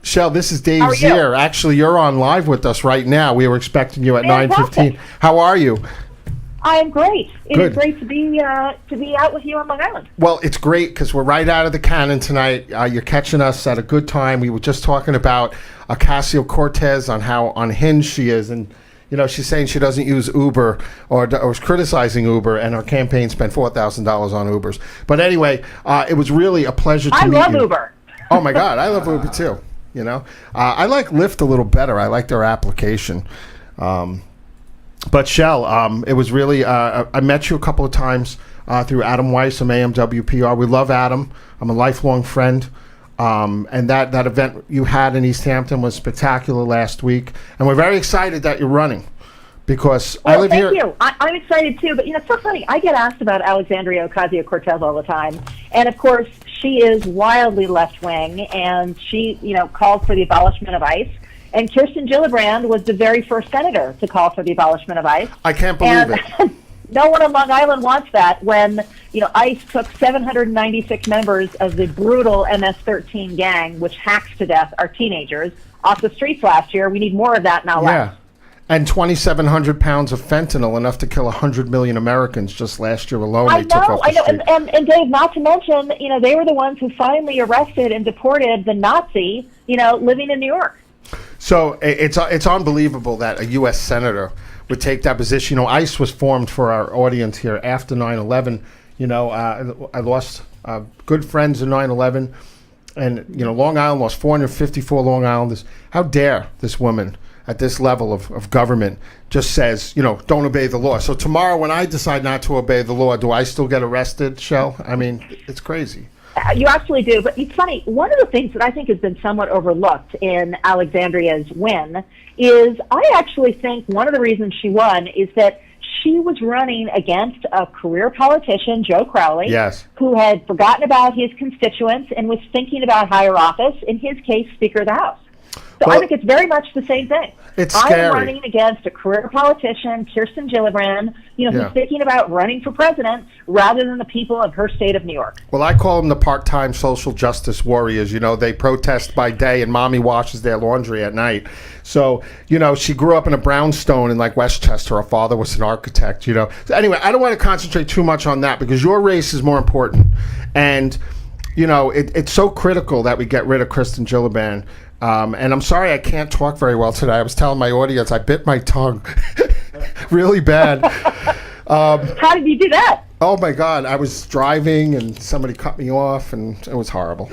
Shel, this is Dave How are you? Zere. Actually, you're on live with us right now. We were expecting you at Fantastic. 9:15. How are you? I am great. It Good. is great to be out with you on Long Island. Well, it's great because we're right out of the cannon tonight. You're catching us at a good time. We were just talking about Ocasio-Cortez on how unhinged she is, and she's saying she doesn't use Uber or is criticizing Uber, and her campaign spent $4,000 on Ubers. But anyway, it was really a pleasure to meet you. I love Uber. Oh my God, I love Uber too. I like Lyft a little better. I like their application. But Shel, it was really, I met you a couple of times through Adam Weiss from AMWPR. We love Adam. I'm a lifelong friend. And that event you had in East Hampton was spectacular last week. And we're very excited that you're running because I live here. Thank you. I'm excited too. But it's so funny. I get asked about Alexandria Ocasio-Cortez all the time. And of course, she is wildly left-wing, and she, called for the abolishment of ICE. And Kirsten Gillibrand was the very first senator to call for the abolishment of ICE. I can't believe it. No one on Long Island wants that when, ICE took 796 members of the brutal MS-13 gang, which hacks to death our teenagers, off the streets last year. We need more of that now. Yeah. And 2,700 pounds of fentanyl, enough to kill 100 million Americans just last year alone. I know. Street. And Dave, not to mention, they were the ones who finally arrested and deported the Nazi, living in New York. So it's unbelievable that a U.S. senator would take that position. ICE was formed, for our audience here, after 9/11. I lost good friends in 9/11, and Long Island lost 454 Long Islanders. How dare this woman at this level of government just says, don't obey the law. So tomorrow when I decide not to obey the law, do I still get arrested, Shel? I mean, it's crazy. You actually do, but it's funny. One of the things that I think has been somewhat overlooked in Alexandria's win is I actually think one of the reasons she won is that she was running against a career politician, Joe Crowley, yes, who had forgotten about his constituents and was thinking about higher office, in his case, Speaker of the House. So I think it's very much the same thing. It's scary. I'm running against a career politician, Kirsten Gillibrand, who's thinking about running for president rather than the people of her state of New York. Well, I call them the part-time social justice warriors. They protest by day and mommy washes their laundry at night. So, she grew up in a brownstone in Westchester. Her father was an architect, So anyway, I don't want to concentrate too much on that because your race is more important. And, it's so critical that we get rid of Kirsten Gillibrand. And I'm sorry I can't talk very well today. I was telling my audience I bit my tongue really bad. How did you do that? Oh, my God. I was driving and somebody cut me off, and it was horrible.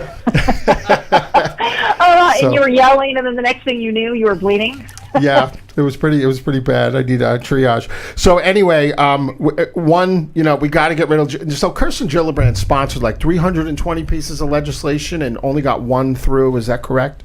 And you were yelling, and then the next thing you knew, you were bleeding? Yeah, it was pretty bad. I need a triage. So anyway, we got to get rid of. So Kirsten Gillibrand sponsored 320 pieces of legislation and only got one through. Is that correct?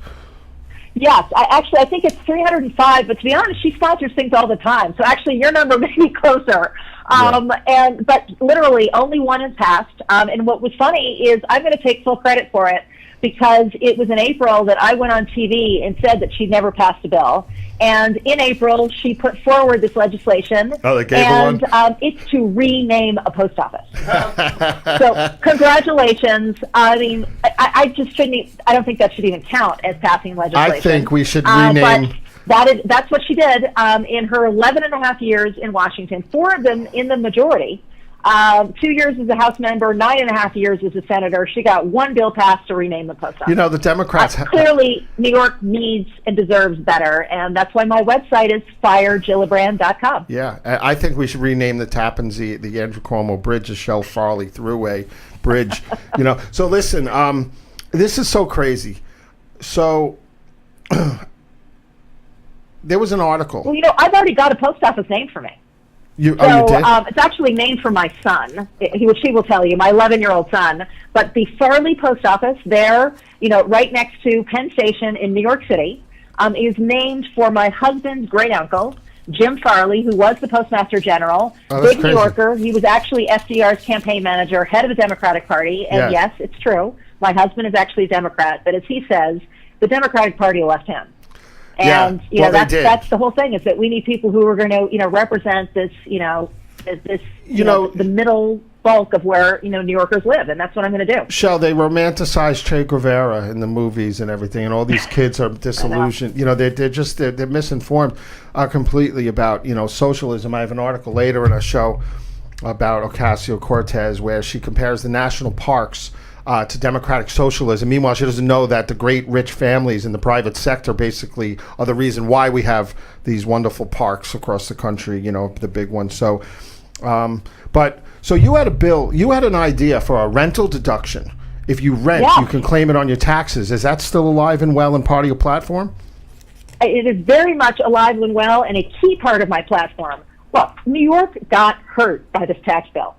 Yes, I think it's 305. But to be honest, she sponsors things all the time. So actually, your number may be closer. But literally, only one has passed. And what was funny is I'm going to take full credit for it, because it was in April that I went on TV and said that she'd never passed a bill. And in April, she put forward this legislation. Oh, they gave her one? It's to rename a post office. So congratulations. I mean, I don't think that should even count as passing legislation. I think we should rename. But that's what she did in her 11 and a half years in Washington, 4 of them in the majority. 2 years as a House member, 9.5 years as a senator. She got one bill passed to rename the post office. The Democrats... clearly, New York needs and deserves better, and that's why my website is firegillibrand.com. Yeah, I think we should rename the Tappan's, the Andrew Cuomo Bridge, the Chele Farley Thruway Bridge. So listen, this is so crazy. So... there was an article. Well, I've already got a post office named for me. You did? It's actually named for my son, which he will tell you, my 11-year-old son. But the Farley Post Office there, right next to Penn Station in New York City, is named for my husband's great uncle, Jim Farley, who was the Postmaster General, big New Yorker. He was actually FDR's campaign manager, head of the Democratic Party. And yes, it's true. My husband is actually a Democrat. But as he says, the Democratic Party left him. And that's the whole thing, is that we need people who are going to represent this the middle bulk of where, New Yorkers live, and that's what I'm going to do. Shell, they romanticize Che Guevara in the movies and everything, and all these kids are disillusioned. They're misinformed completely about, socialism. I have an article later in a show about Ocasio-Cortez where she compares the national parks to democratic socialism. Meanwhile, she doesn't know that the great rich families in the private sector basically are the reason why we have these wonderful parks across the country, the big ones. So, so you had a bill, you had an idea for a rental deduction. If you rent, you can claim it on your taxes. Is that still alive and well and part of your platform? It is very much alive and well and a key part of my platform. Well, New York got hurt by this tax bill.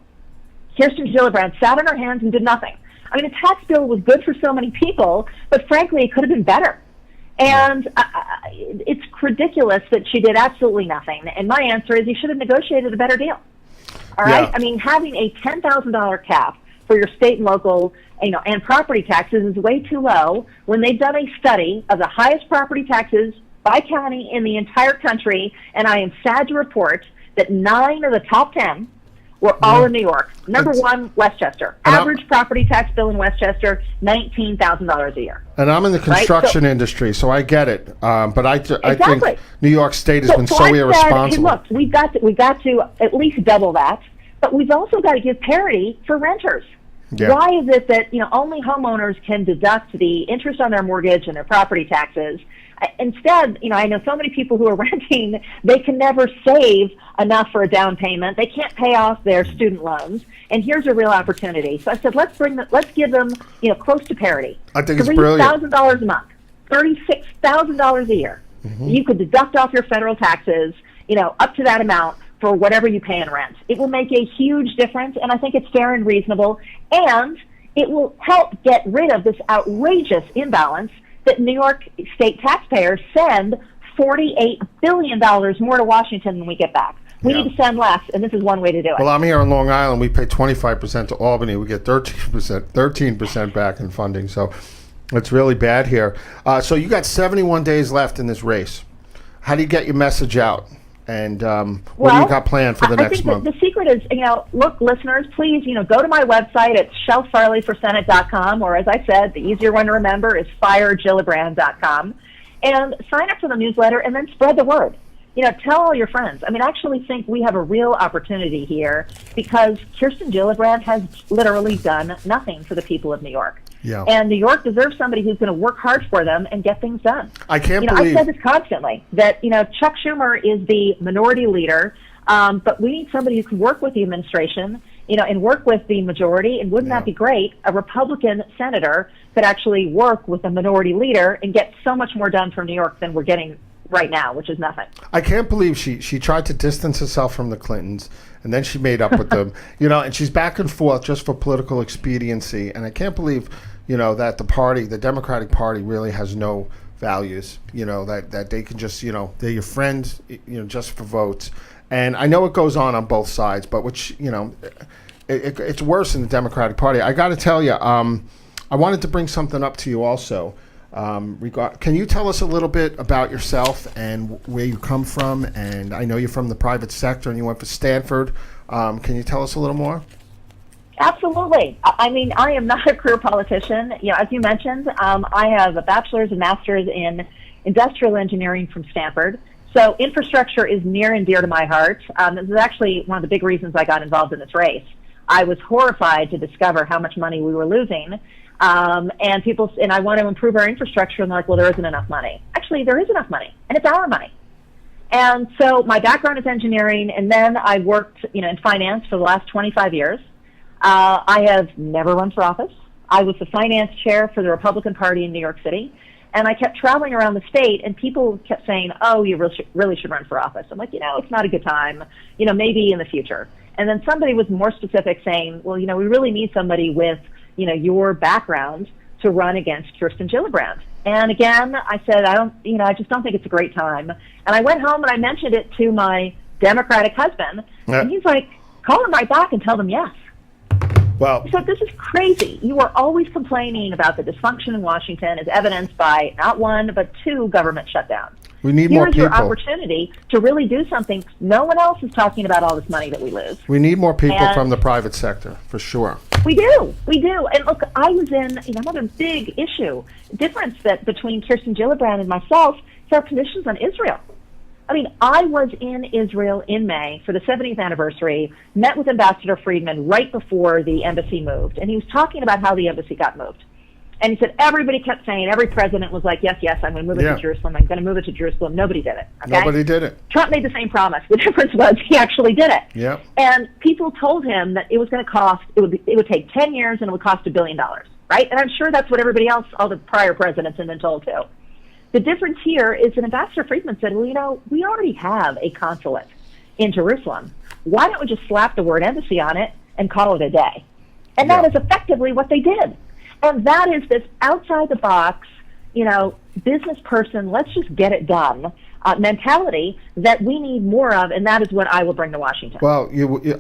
Kirsten Gillibrand sat on her hands and did nothing. I mean, the tax bill was good for so many people, but frankly, it could have been better. And it's ridiculous that she did absolutely nothing. And my answer is you should have negotiated a better deal. All right? I mean, having a $10,000 cap for your state and local, and property taxes is way too low when they've done a study of the highest property taxes by county in the entire country. And I am sad to report that 9 of the top 10 were all in New York. Number one, Westchester. Average property tax bill in Westchester, $19,000 a year. And I'm in the construction industry, so I get it. But I think New York State has been so irresponsible. Hey, look, we've got to at least double that, but we've also got to give parity for renters. Yeah. Why is it that only homeowners can deduct the interest on their mortgage and their property taxes? Instead, I know so many people who are renting, they can never save enough for a down payment. They can't pay off their student loans. And here's a real opportunity. So I said, let's give them, close to parity. I think it's brilliant. $3,000 a month, $36,000 a year. Mm-hmm. You could deduct off your federal taxes, up to that amount for whatever you pay in rent. It will make a huge difference, and I think it's fair and reasonable, and it will help get rid of this outrageous imbalance that New York State taxpayers send $48 billion more to Washington than we get back. We need to send less, and this is one way to do it. Well, I'm here on Long Island. We pay 25% to Albany. We get 13% back in funding. So it's really bad here. So you got 71 days left in this race. How do you get your message out? And what do you got planned for the next month? The secret is, look, listeners, please, go to my website at chelfarleyforsenate.com, or as I said, the easier one to remember is firegillibrand.com, and sign up for the newsletter and then spread the word. Tell all your friends. I mean, I actually think we have a real opportunity here because Kirsten Gillibrand has literally done nothing for the people of New York. Yeah. And New York deserves somebody who's going to work hard for them and get things done. I can't believe... I've said this constantly, that, Chuck Schumer is the minority leader, but we need somebody who can work with the administration, and work with the majority. And wouldn't that be great? A Republican senator could actually work with a minority leader and get so much more done for New York than we're getting right now, which is nothing. I can't believe she tried to distance herself from the Clintons, and then she made up with them, and she's back and forth just for political expediency. And I can't believe... that the Democratic Party really has no values, that they can just, they're your friends, just for votes. And I know it goes on both sides, but it's worse in the Democratic Party. I got to tell you, I wanted to bring something up to you also. Can you tell us a little bit about yourself and where you come from? And I know you're from the private sector and you went for Stanford. Can you tell us a little more? Absolutely. I mean, I am not a career politician. As you mentioned, I have a bachelor's and master's in industrial engineering from Stanford. So infrastructure is near and dear to my heart. This is actually one of the big reasons I got involved in this race. I was horrified to discover how much money we were losing. And I want to improve our infrastructure, and they're like, well, there isn't enough money. Actually, there is enough money, and it's our money. And so my background is engineering, and then I worked, in finance for the last 25 years. I have never run for office. I was the finance chair for the Republican Party in New York City, and I kept traveling around the state, and people kept saying, oh, you really should run for office. I'm like, it's not a good time, maybe in the future. And then somebody was more specific saying, well, we really need somebody with, your background to run against Kirsten Gillibrand. And again, I said, I just don't think it's a great time. And I went home and I mentioned it to my Democratic husband, and he's like, call them right back and tell them yes. Well, So this is crazy. You are always complaining about the dysfunction in Washington, as evidenced by not one but two government shutdowns. we need more Here's people. your opportunity to really do something. No one else is talking about all this money that we lose. We need more people And- from the private sector, for sure. We do. And look, I was in another big issue. Difference that between Kirsten Gillibrand and myself is our positions on Israel. I mean, I was in Israel in May for the 70th anniversary, met with Ambassador Friedman right before the embassy moved, and he was talking about how the embassy got moved. And he said everybody kept saying, every president was like, yes, I'm going to move it Yeah. to Jerusalem, I'm going to move it to Jerusalem. Nobody did it. Okay? Nobody did it. Trump made the same promise. The difference was he actually did it. Yep. And people told him that it was going to cost, it would take 10 years and it would cost $1 billion, right? And I'm sure that's what everybody else, all the prior presidents have been told too. The difference here is that Ambassador Friedman said, well, we already have a consulate in Jerusalem. Why don't we just slap the word embassy on it and call it a day? And that Yeah. is effectively what they did. And that is this outside the box, business person, let's just get it done mentality that we need more of, and that is what I will bring to Washington. Well,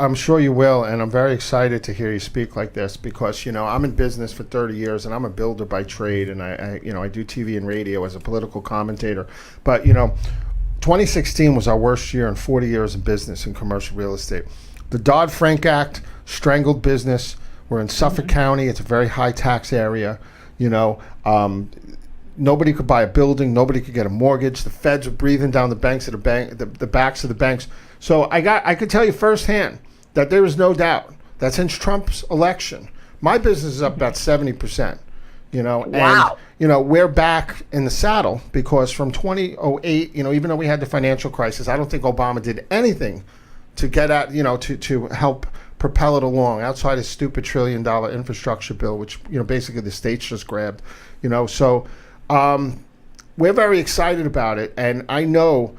I'm sure you will, and I'm very excited to hear you speak like this because, I'm in business for 30 years, and I'm a builder by trade, and I do TV and radio as a political commentator. But, 2016 was our worst year in 40 years of business in commercial real estate. The Dodd-Frank Act strangled business. We're in Suffolk County. It's a very high tax area. Nobody could buy a building. Nobody could get a mortgage. The feds were breathing down the backs of the banks. So I could tell you firsthand that there is no doubt that since Trump's election, my business is up about 70%. Wow. And we're back in the saddle because from 2008, even though we had the financial crisis, I don't think Obama did anything to get at, to help propel it along outside his stupid $1 trillion infrastructure bill, which basically the states just grabbed. So. We're very excited about it, and I know,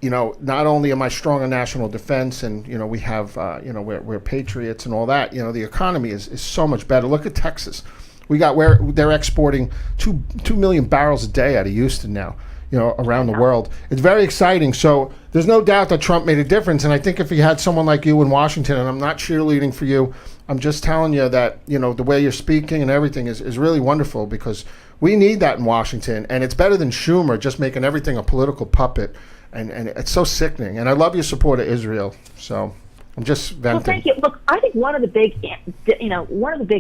not only am I strong in national defense, and we have, we're patriots and all that. The economy is so much better. Look at Texas. They're exporting 2 million barrels a day out of Houston now. Around the world. It's very exciting. So there's no doubt that Trump made a difference. And I think if he had someone like you in Washington, and I'm not cheerleading for you, I'm just telling you that, the way you're speaking and everything is really wonderful because we need that in Washington. And it's better than Schumer just making everything a political puppet. And it's so sickening. And I love your support of Israel. So I'm just venting. Well, thank you. Look, I think one of the big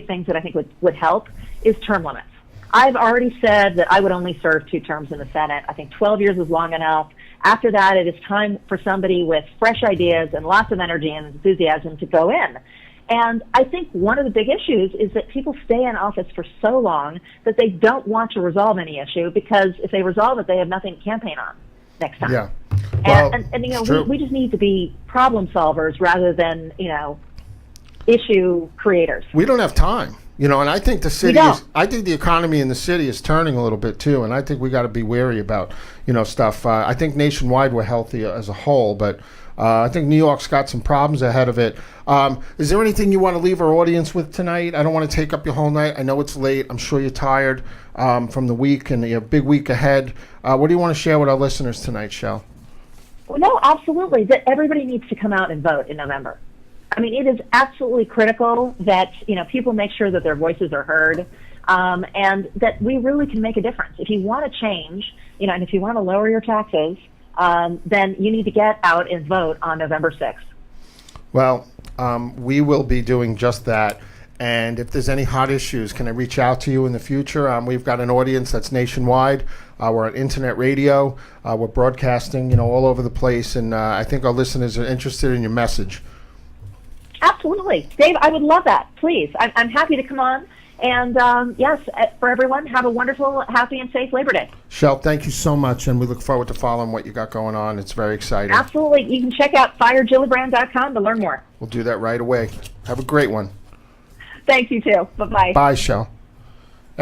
things that I think would help is term limits. I've already said that I would only serve 2 terms in the Senate. I think 12 years is long enough. After that, it is time for somebody with fresh ideas and lots of energy and enthusiasm to go in. And I think one of the big issues is that people stay in office for so long that they don't want to resolve any issue because if they resolve it, they have nothing to campaign on next time. Yeah. Well, and we just need to be problem solvers rather than, issue creators. We don't have time. And I think I think the economy in the city is turning a little bit too, and I think we got to be wary about, stuff. I think nationwide we're healthy as a whole, but I think New York's got some problems ahead of it. Is there anything you want to leave our audience with tonight? I don't want to take up your whole night. I know it's late. I'm sure you're tired from the week and your big week ahead. What do you want to share with our listeners tonight, Chele? Well, no, absolutely. That everybody needs to come out and vote in November. I mean, it is absolutely critical that, people make sure that their voices are heard and that we really can make a difference. If you want to change, and if you want to lower your taxes, then you need to get out and vote on November 6th. Well, we will be doing just that. And if there's any hot issues, can I reach out to you in the future? We've got an audience that's nationwide. We're on internet radio. We're broadcasting, all over the place. And I think our listeners are interested in your message. Absolutely. Dave, I would love that. Please. I'm happy to come on. And yes, for everyone, have a wonderful, happy, and safe Labor Day. Chele, thank you so much. And we look forward to following what you got going on. It's very exciting. Absolutely. You can check out firegillibrand.com to learn more. We'll do that right away. Have a great one. Thanks, you too. Bye-bye. Bye, Chele.